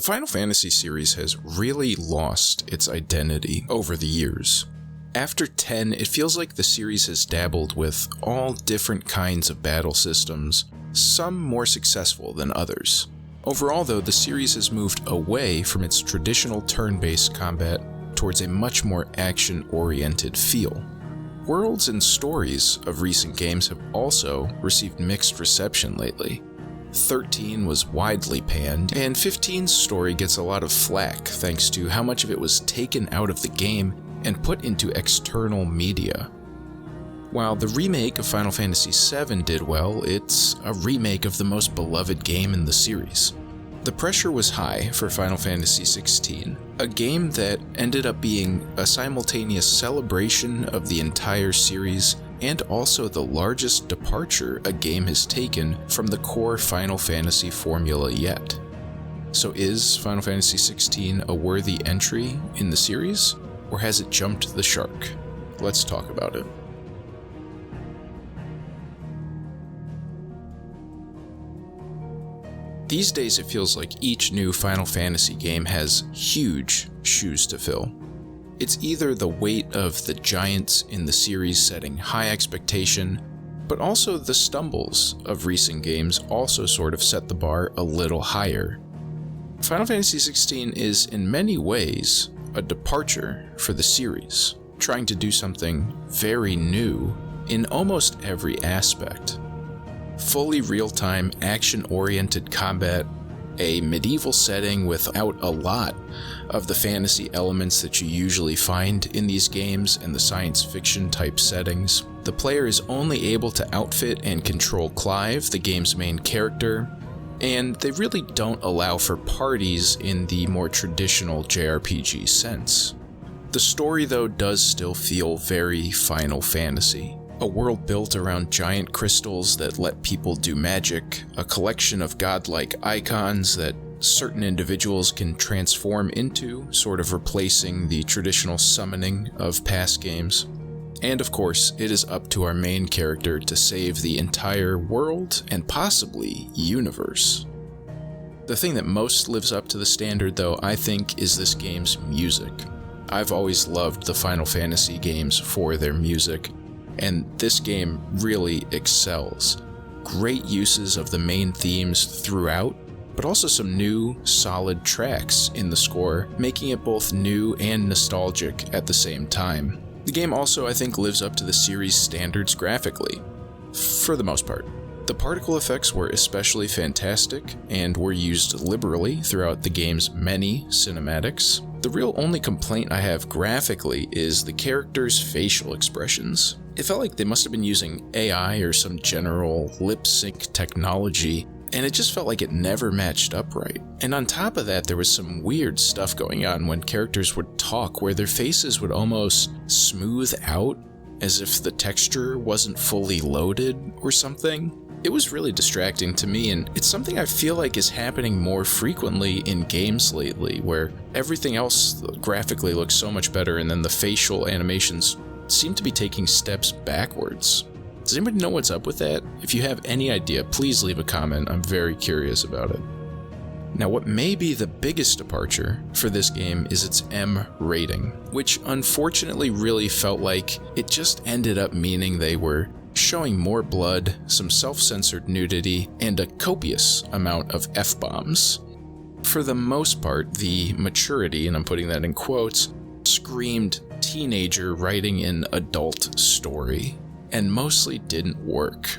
The Final Fantasy series has really lost its identity over the years. After 10, it feels like the series has dabbled with all different kinds of battle systems, some more successful than others. Overall though, the series has moved away from its traditional turn-based combat towards a much more action-oriented feel. Worlds and stories of recent games have also received mixed reception lately. 13 was widely panned, and 15's story gets a lot of flack thanks to how much of it was taken out of the game and put into external media. While the remake of Final Fantasy VII did well, it's a remake of the most beloved game in the series. The pressure was high for Final Fantasy XVI, a game that ended up being a simultaneous celebration of the entire series and also the largest departure a game has taken from the core Final Fantasy formula yet. So is Final Fantasy XVI a worthy entry in the series, or has it jumped the shark? Let's talk about it. These days it feels like each new Final Fantasy game has huge shoes to fill. It's either the weight of the giants in the series setting high expectation, but also the stumbles of recent games also sort of set the bar a little higher. Final Fantasy XVI is in many ways a departure for the series, trying to do something very new in almost every aspect. Fully real-time, action-oriented combat, a medieval setting without a lot of the fantasy elements that you usually find in these games and the science fiction type settings. The player is only able to outfit and control Clive, the game's main character, and they really don't allow for parties in the more traditional JRPG sense. The story, though, does still feel very Final Fantasy. A world built around giant crystals that let people do magic, a collection of godlike icons that certain individuals can transform into, sort of replacing the traditional summoning of past games. And of course, it is up to our main character to save the entire world and possibly universe. The thing that most lives up to the standard, though, I think, is this game's music. I've always loved the Final Fantasy games for their music, and this game really excels. Great uses of the main themes throughout, but also some new, solid tracks in the score, making it both new and nostalgic at the same time. The game also, I think, lives up to the series' standards graphically, for the most part. The particle effects were especially fantastic, and were used liberally throughout the game's many cinematics. The real only complaint I have graphically is the characters' facial expressions. It felt like they must have been using AI or some general lip sync technology, and it just felt like it never matched up right. And on top of that, there was some weird stuff going on when characters would talk, where their faces would almost smooth out as if the texture wasn't fully loaded or something. It was really distracting to me, and it's something I feel like is happening more frequently in games lately, where everything else graphically looks so much better and then the facial animations seem to be taking steps backwards. Does anybody know what's up with that? If you have any idea, please leave a comment. I'm very curious about it. Now, what may be the biggest departure for this game is its M rating, which unfortunately really felt like it just ended up meaning they were showing more blood, some self-censored nudity, and a copious amount of F-bombs. For the most part, the maturity, and I'm putting that in quotes, screamed teenager writing an adult story, and mostly didn't work.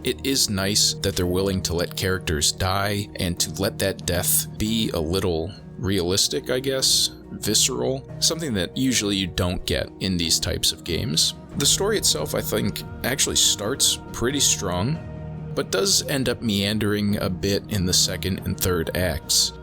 It is nice that they're willing to let characters die, and to let that death be a little realistic, I guess, visceral, something that usually you don't get in these types of games. The story itself, I think, actually starts pretty strong, but does end up meandering a bit in the second and third acts.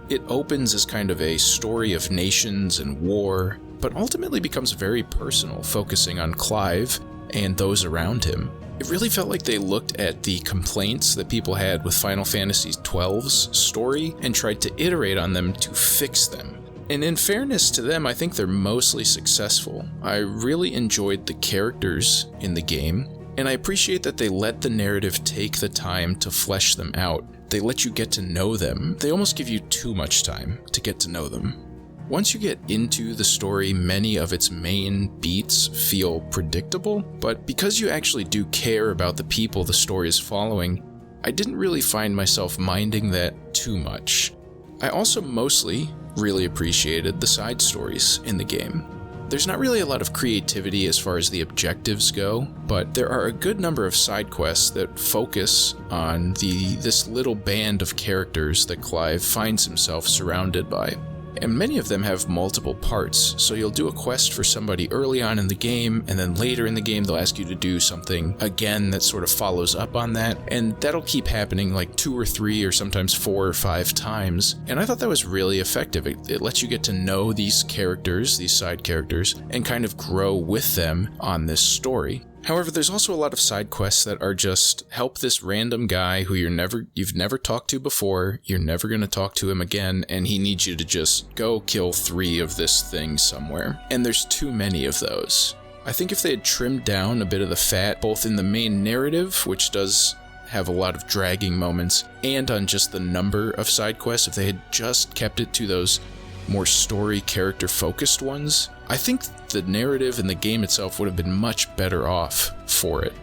It opens as kind of a story of nations and war, but ultimately becomes very personal, focusing on Clive and those around him. It really felt like they looked at the complaints that people had with Final Fantasy XII's story and tried to iterate on them to fix them. And in fairness to them, I think they're mostly successful. I really enjoyed the characters in the game, and I appreciate that they let the narrative take the time to flesh them out. they let you get to know them. They almost give you too much time to get to know them. Once you get into the story, many of its main beats feel predictable, but because you actually do care about the people the story is following, I didn't really find myself minding that too much. I also mostly really appreciated the side stories in the game. There's not really a lot of creativity as far as the objectives go, but there are a good number of side quests that focus on this little band of characters that Clive finds himself surrounded by. And many of them have multiple parts, so you'll do a quest for somebody early on in the game, and then later in the game they'll ask you to do something again that sort of follows up on that, and that'll keep happening like 2 or 3 or sometimes 4 or 5 times, and I thought that was really effective. It lets you get to know these characters, these side characters, and kind of grow with them on this story. However, there's also a lot of side quests that are just help this random guy who you've never talked to before, you're never going to talk to him again, and he needs you to just go kill 3 of this thing somewhere. And there's too many of those. I think if they had trimmed down a bit of the fat, both in the main narrative, which does have a lot of dragging moments, and on just the number of side quests, if they had just kept it to those more story character focused ones, I think the narrative and the game itself would have been much better off for it.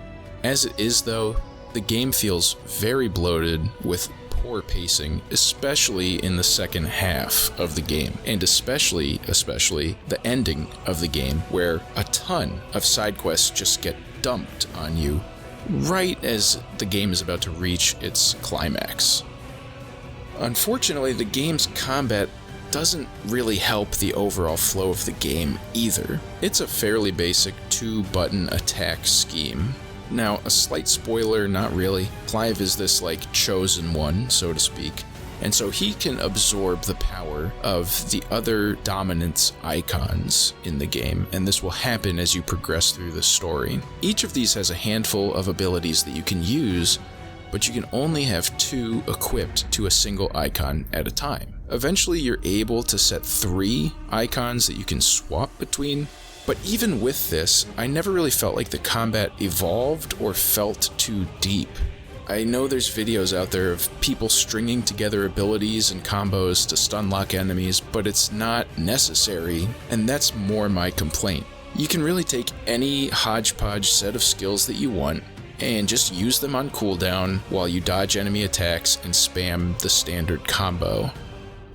As it is though, the game feels very bloated with poor pacing, especially in the second half of the game, and especially the ending of the game, where a ton of side quests just get dumped on you right as the game is about to reach its climax. Unfortunately, the game's combat doesn't really help the overall flow of the game either. It's a fairly basic 2-button attack scheme. Now, a slight spoiler, not really. Clive is this chosen one, so to speak, and so he can absorb the power of the other dominance icons in the game, and this will happen as you progress through the story. Each of these has a handful of abilities that you can use, but you can only have 2 equipped to a single icon at a time. Eventually you're able to set 3 icons that you can swap between, but even with this, I never really felt like the combat evolved or felt too deep. I know there's videos out there of people stringing together abilities and combos to stun lock enemies, but it's not necessary, and that's more my complaint. You can really take any hodgepodge set of skills that you want, and just use them on cooldown while you dodge enemy attacks and spam the standard combo.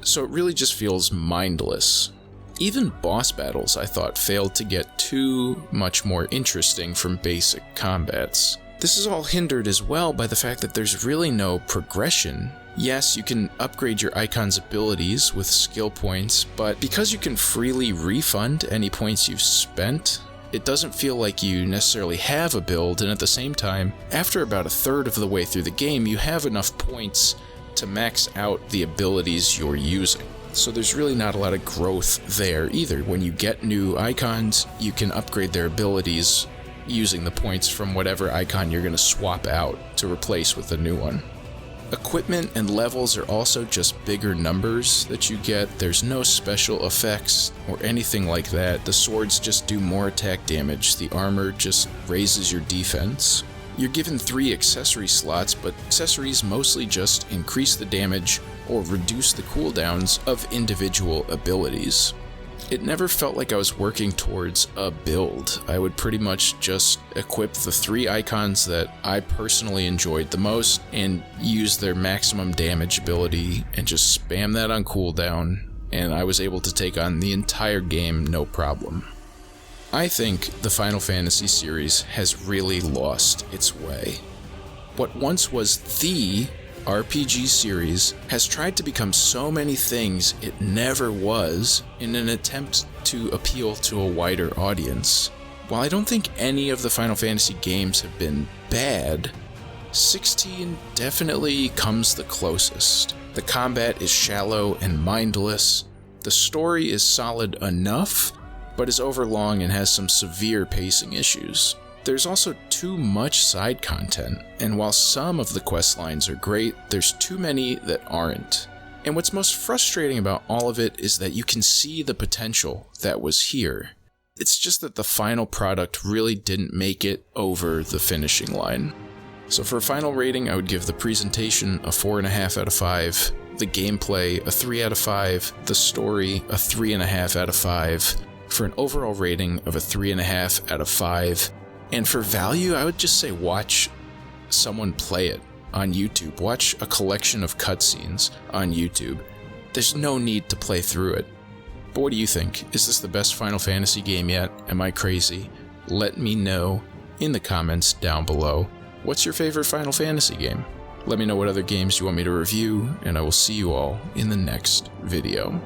So it really just feels mindless. Even boss battles, I thought, failed to get too much more interesting from basic combats. This is all hindered as well by the fact that there's really no progression. Yes, you can upgrade your icon's abilities with skill points, but because you can freely refund any points you've spent, it doesn't feel like you necessarily have a build, and at the same time, after about 1/3 of the way through the game, you have enough points to max out the abilities you're using. So there's really not a lot of growth there either. When you get new icons, you can upgrade their abilities using the points from whatever icon you're going to swap out to replace with a new one. Equipment and levels are also just bigger numbers that you get. There's no special effects or anything like that. The swords just do more attack damage. The armor just raises your defense. You're given 3 accessory slots, but accessories mostly just increase the damage or reduce the cooldowns of individual abilities. It never felt like I was working towards a build. I would pretty much just equip the 3 icons that I personally enjoyed the most and use their maximum damage ability and just spam that on cooldown, and I was able to take on the entire game no problem. I think the Final Fantasy series has really lost its way. What once was the RPG series has tried to become so many things it never was in an attempt to appeal to a wider audience. While I don't think any of the Final Fantasy games have been bad, 16 definitely comes the closest. The combat is shallow and mindless. The story is solid enough, but is overlong and has some severe pacing issues. There's also too much side content, and while some of the quest lines are great, there's too many that aren't. And what's most frustrating about all of it is that you can see the potential that was here. It's just that the final product really didn't make it over the finishing line. So for a final rating, I would give the presentation a 4.5 out of 5, the gameplay a 3 out of 5, the story a 3.5 out of 5, for an overall rating of a 3.5 out of 5. And for value, I would just say watch someone play it on YouTube. Watch a collection of cutscenes on YouTube. There's no need to play through it. But what do you think? Is this the best Final Fantasy game yet? Am I crazy? Let me know in the comments down below. What's your favorite Final Fantasy game? Let me know what other games you want me to review, and I will see you all in the next video.